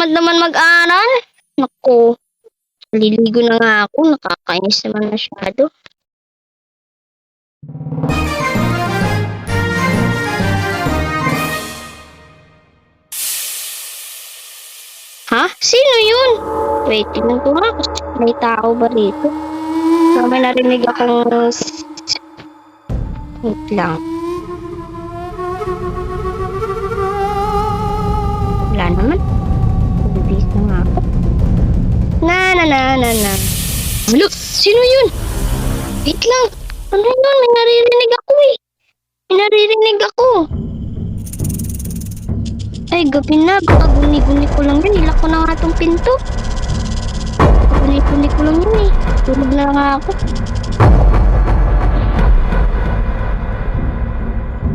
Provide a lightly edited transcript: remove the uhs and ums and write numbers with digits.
tamad naman mag-aral. Naku, liligo na nga ako. Nakakainis naman masyado. Ha? Sino yun? Wait, tingnan ko nga. May tao ba rito? May narinig akong... Wait lang. Wala naman. Bibis na nga ako. Na. Hello? Sino yun? Wait lang. Ano yun? May naririnig ako eh. May naririnig ako. Ay, gabi na. Baka guni-guni ko lang yun. Ilak ko na nga itong pinto. Guni-guni ko lang yun eh. Tulog na nga ako.